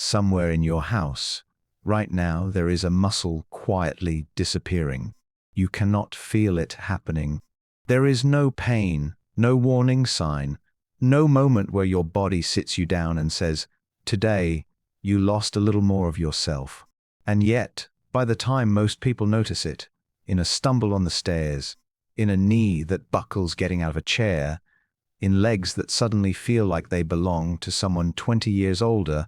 Somewhere in your house, right now, there is a muscle quietly disappearing. You cannot feel it happening. There is no pain, no warning sign, no moment where your body sits you down and says, "Today, you lost a little more of yourself." And yet, by the time most people notice it, in a stumble on the stairs, in a knee that buckles getting out of a chair, in legs that suddenly feel like they belong to someone 20 years older,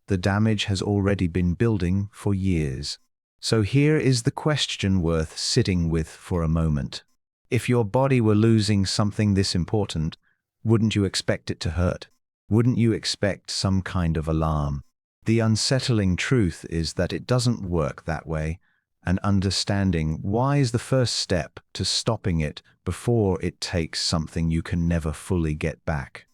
the damage has already been building for years. So here is the question worth sitting with for a moment. If your body were losing something this important, wouldn't you expect it to hurt? Wouldn't you expect some kind of alarm? The unsettling truth is that it doesn't work that way, and understanding why is the first step to stopping it before it takes something you can never fully get back.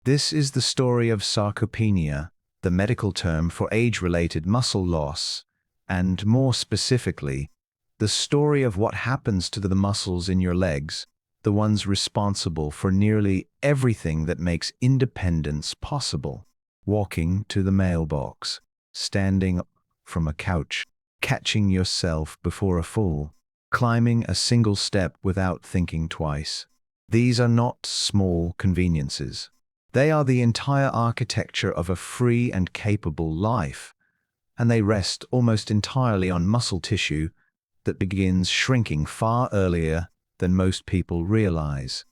This is the story of sarcopenia, the medical term for age-related muscle loss, and more specifically, the story of what happens to the muscles in your legs, the ones responsible for nearly everything that makes independence possible. Walking to the mailbox, standing from a couch, catching yourself before a fool, climbing a single step without thinking twice. These are not small conveniences. They are the entire architecture of a free and capable life, and they rest almost entirely on muscle tissue that begins shrinking far earlier than most people realize.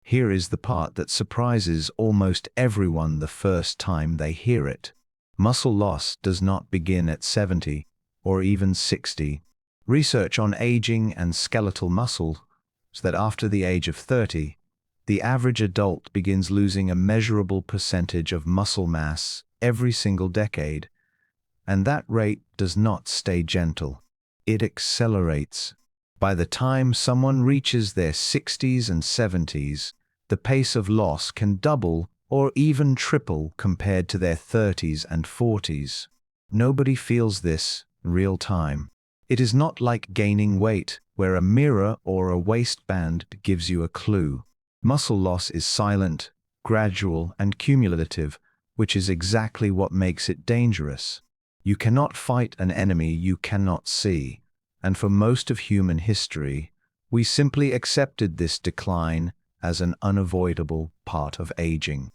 Here is the part that surprises almost everyone the first time they hear it. Muscle loss does not begin at 70 or even 60. Research on aging and skeletal muscle shows that after the age of 30, the average adult begins losing a measurable percentage of muscle mass every single decade, and that rate does not stay gentle. It accelerates. By the time someone reaches their 60s and 70s, the pace of loss can double or even triple compared to their 30s and 40s. Nobody feels this in real time. It is not like gaining weight, where a mirror or a waistband gives you a clue. Muscle loss is silent, gradual, and cumulative, which is exactly what makes it dangerous. You cannot fight an enemy you cannot see, and for most of human history, we simply accepted this decline as an unavoidable part of aging.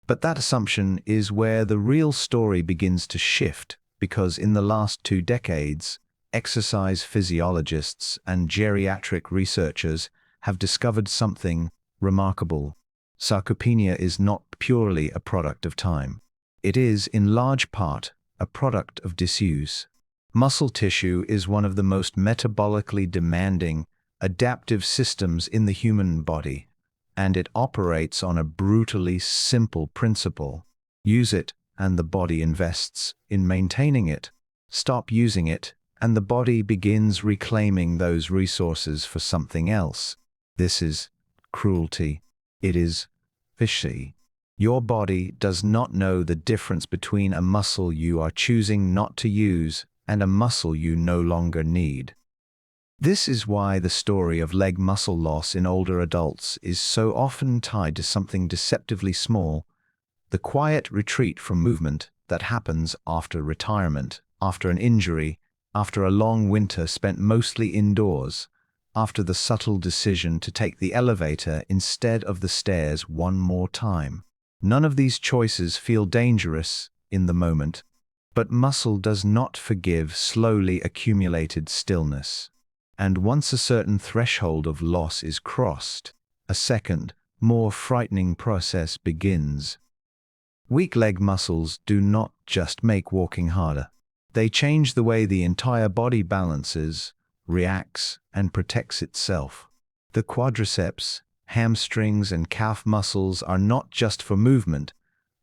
But that assumption is where the real story begins to shift, because in the last 2 decades, exercise physiologists and geriatric researchers have discovered something remarkable. Sarcopenia is not purely a product of time. It is, in large part, a product of disuse. Muscle tissue is one of the most metabolically demanding, adaptive systems in the human body, and it operates on a brutally simple principle. Use it, and the body invests in maintaining it. Stop using it, and the body begins reclaiming those resources for something else. This is cruelty. It is fishy. Your body does not know the difference between a muscle you are choosing not to use and a muscle you no longer need. This is why the story of leg muscle loss in older adults is so often tied to something deceptively small: the quiet retreat from movement that happens after retirement, after an injury, after a long winter spent mostly indoors, after the subtle decision to take the elevator instead of the stairs one more time. None of these choices feel dangerous in the moment, but muscle does not forgive slowly accumulated stillness. And once a certain threshold of loss is crossed, a second, more frightening process begins. Weak leg muscles do not just make walking harder. They change the way the entire body balances, reacts, and protects itself. The quadriceps, hamstrings, and calf muscles are not just for movement.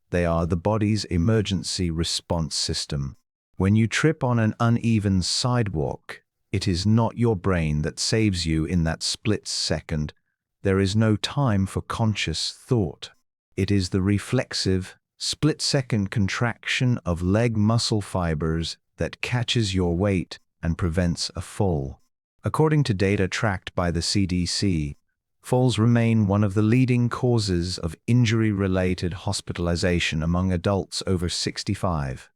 They are the body's emergency response system. When you trip on an uneven sidewalk, it is not your brain that saves you in that split second. There is no time for conscious thought. It is the reflexive, split-second contraction of leg muscle fibers that catches your weight and prevents a fall. According to data tracked by the CDC, Falls remain one of the leading causes of injury-related hospitalization among adults over 65.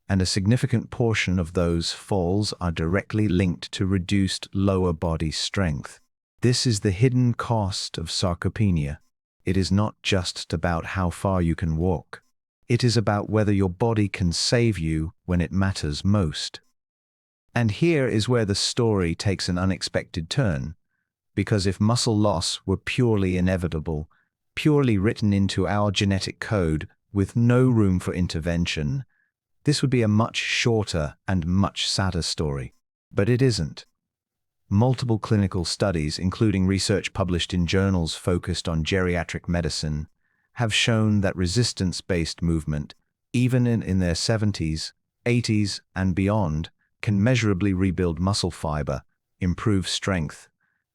And a significant portion of those falls are directly linked to reduced lower body strength. This is the hidden cost of sarcopenia. It is not just about how far you can walk. It is about whether your body can save you when it matters most. And here is where the story takes an unexpected turn, because if muscle loss were purely inevitable, purely written into our genetic code with no room for intervention, this would be a much shorter and much sadder story. But it isn't. Multiple clinical studies, including research published in journals focused on geriatric medicine, have shown that resistance-based movement, even in their 70s, 80s, and beyond, can measurably rebuild muscle fiber, improve strength,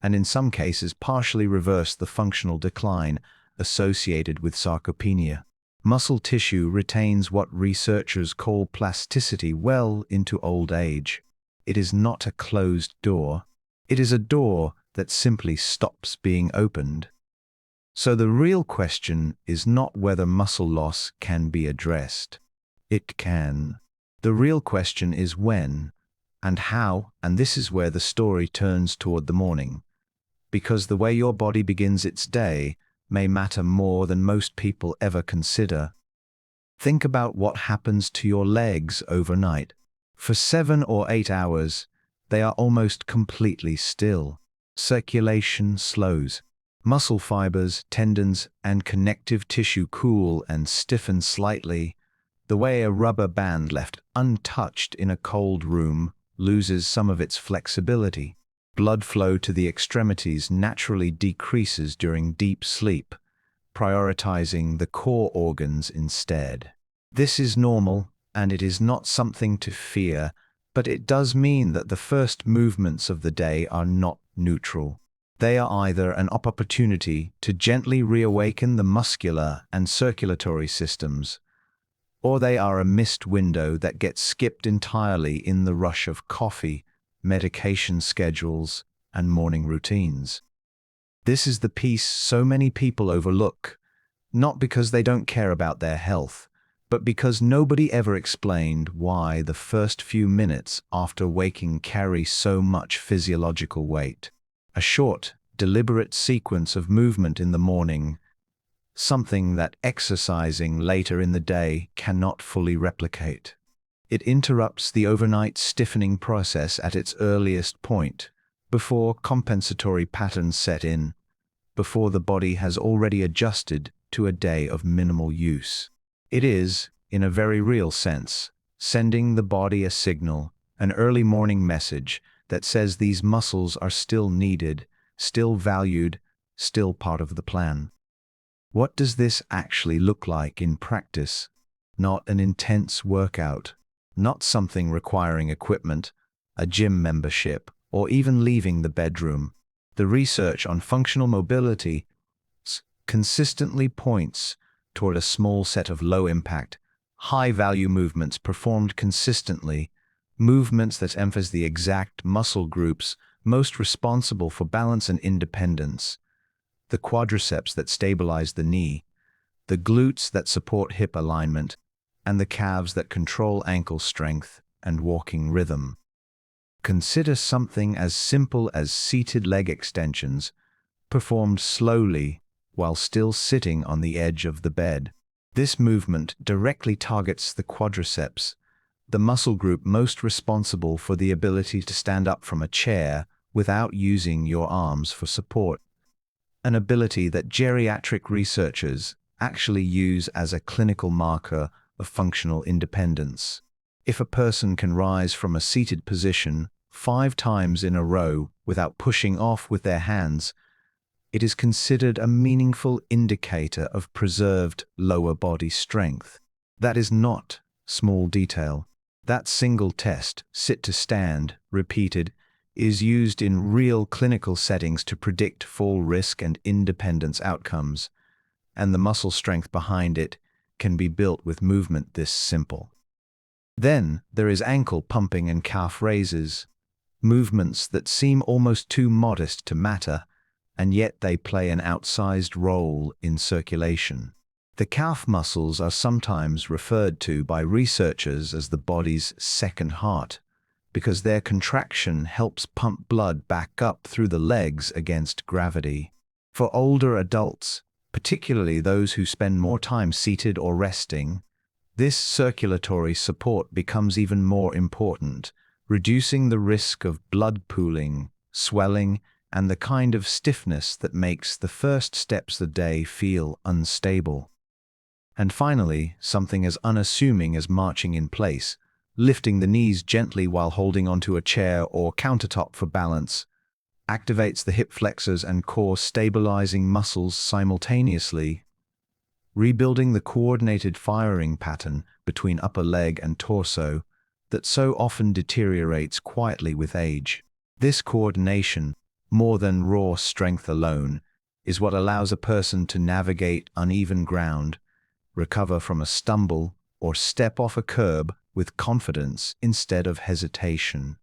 and in some cases partially reverse the functional decline associated with sarcopenia. Muscle tissue retains what researchers call plasticity well into old age. It is not a closed door. It is a door that simply stops being opened. So the real question is not whether muscle loss can be addressed. It can. The real question is when and how, and this is where the story turns toward the morning. Because the way your body begins its day may matter more than most people ever consider. Think about what happens to your legs overnight. For 7 or 8 hours, they are almost completely still. Circulation slows. Muscle fibers, tendons, and connective tissue cool and stiffen slightly, the way a rubber band left untouched in a cold room loses some of its flexibility. Blood flow to the extremities naturally decreases during deep sleep, prioritizing the core organs instead. This is normal, and it is not something to fear, but it does mean that the first movements of the day are not neutral. They are either an opportunity to gently reawaken the muscular and circulatory systems, or they are a missed window that gets skipped entirely in the rush of coffee, medication schedules, and morning routines. This is the piece so many people overlook, not because they don't care about their health, but because nobody ever explained why the first few minutes after waking carry so much physiological weight. A short, deliberate sequence of movement in the morning, something that exercising later in the day cannot fully replicate. It interrupts the overnight stiffening process at its earliest point, before compensatory patterns set in, before the body has already adjusted to a day of minimal use. It is, in a very real sense, sending the body a signal, an early morning message that says these muscles are still needed, still valued, still part of the plan. What does this actually look like in practice? Not an intense workout, not something requiring equipment, a gym membership, or even leaving the bedroom. The research on functional mobility consistently points toward a small set of low-impact, high-value movements performed consistently, movements that emphasize the exact muscle groups most responsible for balance and independence, the quadriceps that stabilize the knee, the glutes that support hip alignment, and the calves that control ankle strength and walking rhythm. Consider something as simple as seated leg extensions, performed slowly while still sitting on the edge of the bed. This movement directly targets the quadriceps, the muscle group most responsible for the ability to stand up from a chair without using your arms for support, an ability that geriatric researchers actually use as a clinical marker of functional independence. If a person can rise from a seated position 5 times in a row without pushing off with their hands, it is considered a meaningful indicator of preserved lower body strength. That is not small detail. That single test, sit to stand, repeated, is used in real clinical settings to predict fall risk and independence outcomes, and the muscle strength behind it can be built with movement this simple. Then there is ankle pumping and calf raises, movements that seem almost too modest to matter, and yet they play an outsized role in circulation. The calf muscles are sometimes referred to by researchers as the body's second heart, because their contraction helps pump blood back up through the legs against gravity. For older adults, particularly those who spend more time seated or resting, this circulatory support becomes even more important, reducing the risk of blood pooling, swelling, and the kind of stiffness that makes the first steps of the day feel unstable. And finally, something as unassuming as marching in place, lifting the knees gently while holding onto a chair or countertop for balance, activates the hip flexors and core stabilizing muscles simultaneously, rebuilding the coordinated firing pattern between upper leg and torso that so often deteriorates quietly with age. This coordination, more than raw strength alone, is what allows a person to navigate uneven ground, recover from a stumble, or step off a curb with confidence instead of hesitation.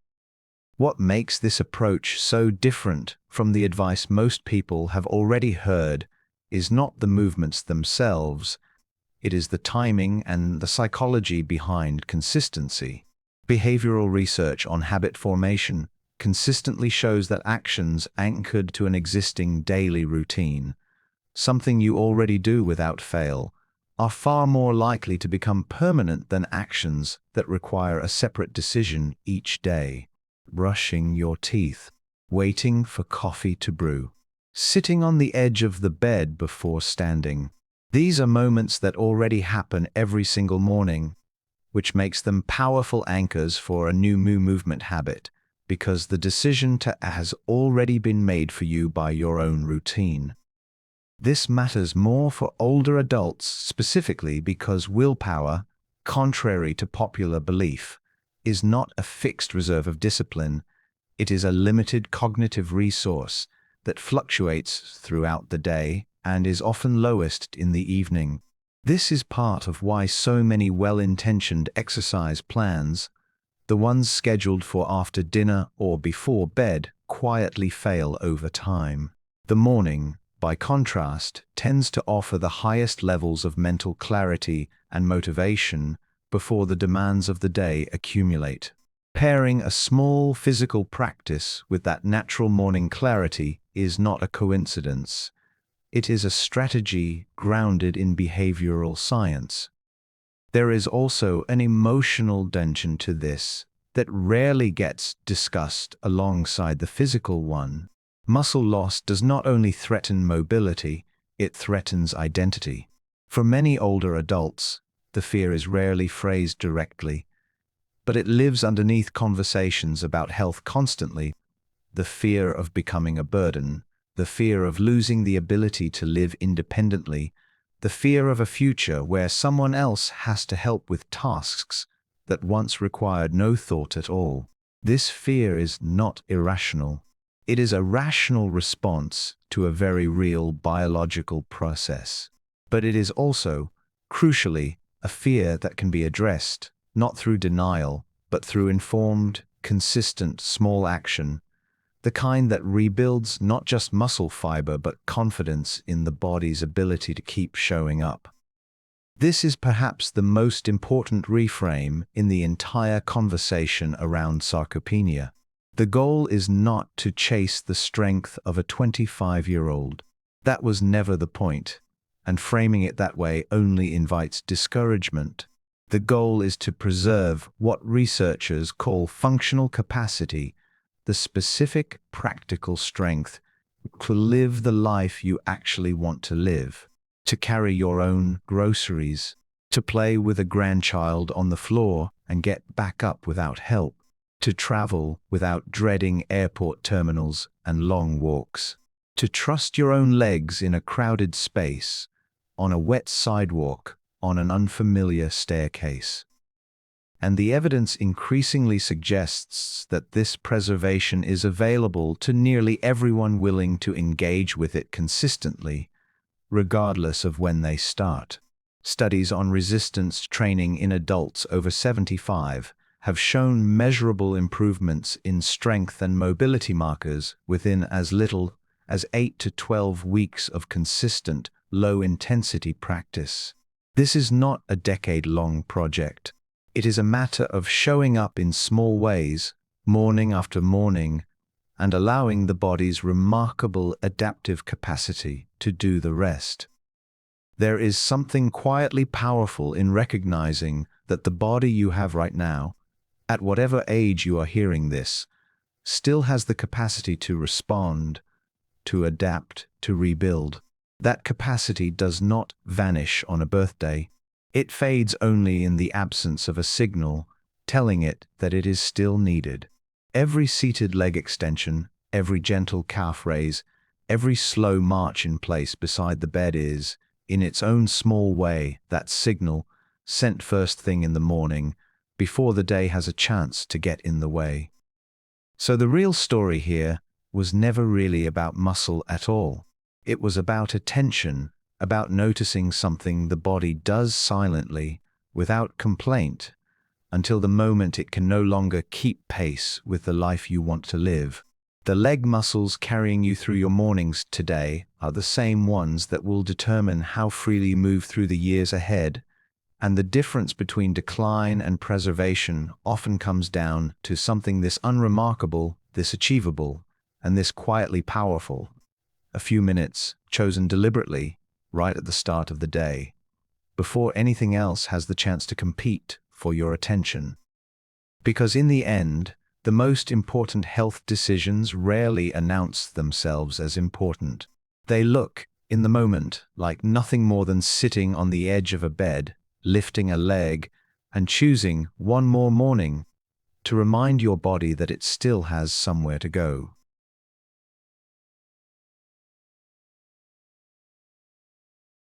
What makes this approach so different from the advice most people have already heard is not the movements themselves, it is the timing and the psychology behind consistency. Behavioral research on habit formation consistently shows that actions anchored to an existing daily routine, something you already do without fail, are far more likely to become permanent than actions that require a separate decision each day. Brushing your teeth, waiting for coffee to brew, sitting on the edge of the bed before standing. These are moments that already happen every single morning, which makes them powerful anchors for a new movement habit, because the decision has already been made for you by your own routine. This matters more for older adults specifically because willpower, contrary to popular belief, is not a fixed reserve of discipline. It is a limited cognitive resource that fluctuates throughout the day and is often lowest in the evening. This is part of why so many well-intentioned exercise plans, the ones scheduled for after dinner or before bed, quietly fail over time. The morning, by contrast, tends to offer the highest levels of mental clarity and motivation before the demands of the day accumulate. Pairing a small physical practice with that natural morning clarity is not a coincidence. It is a strategy grounded in behavioral science. There is also an emotional dimension to this that rarely gets discussed alongside the physical one. Muscle loss does not only threaten mobility, it threatens identity. For many older adults, the fear is rarely phrased directly, but it lives underneath conversations about health constantly. The fear of becoming a burden, the fear of losing the ability to live independently, the fear of a future where someone else has to help with tasks that once required no thought at all. This fear is not irrational. It is a rational response to a very real biological process. But it is also, crucially, a fear that can be addressed, not through denial, but through informed, consistent, small action, the kind that rebuilds not just muscle fiber but confidence in the body's ability to keep showing up. This is perhaps the most important reframe in the entire conversation around sarcopenia. The goal is not to chase the strength of a 25-year-old. That was never the point, and framing it that way only invites discouragement. The goal is to preserve what researchers call functional capacity, the specific practical strength to live the life you actually want to live, to carry your own groceries, to play with a grandchild on the floor and get back up without help, to travel without dreading airport terminals and long walks, to trust your own legs in a crowded space, on a wet sidewalk, on an unfamiliar staircase. And the evidence increasingly suggests that this preservation is available to nearly everyone willing to engage with it consistently, regardless of when they start. Studies on resistance training in adults over 75 have shown measurable improvements in strength and mobility markers within as little as 8 to 12 weeks of consistent, low-intensity practice. This is not a decade-long project. It is a matter of showing up in small ways, morning after morning, and allowing the body's remarkable adaptive capacity to do the rest. There is something quietly powerful in recognizing that the body you have right now, at whatever age you are hearing this, still has the capacity to respond, to adapt, to rebuild. That capacity does not vanish on a birthday. It fades only in the absence of a signal telling it that it is still needed. Every seated leg extension, every gentle calf raise, every slow march in place beside the bed is, in its own small way, that signal sent first thing in the morning, before the day has a chance to get in the way. So the real story here was never really about muscle at all. It was about attention, about noticing something the body does silently, without complaint, until the moment it can no longer keep pace with the life you want to live. The leg muscles carrying you through your mornings today are the same ones that will determine how freely you move through the years ahead, and the difference between decline and preservation often comes down to something this unremarkable, this achievable, and this quietly powerful. A few minutes, chosen deliberately, right at the start of the day, before anything else has the chance to compete for your attention. Because in the end, the most important health decisions rarely announce themselves as important. They look, in the moment, like nothing more than sitting on the edge of a bed, lifting a leg, and choosing one more morning to remind your body that it still has somewhere to go.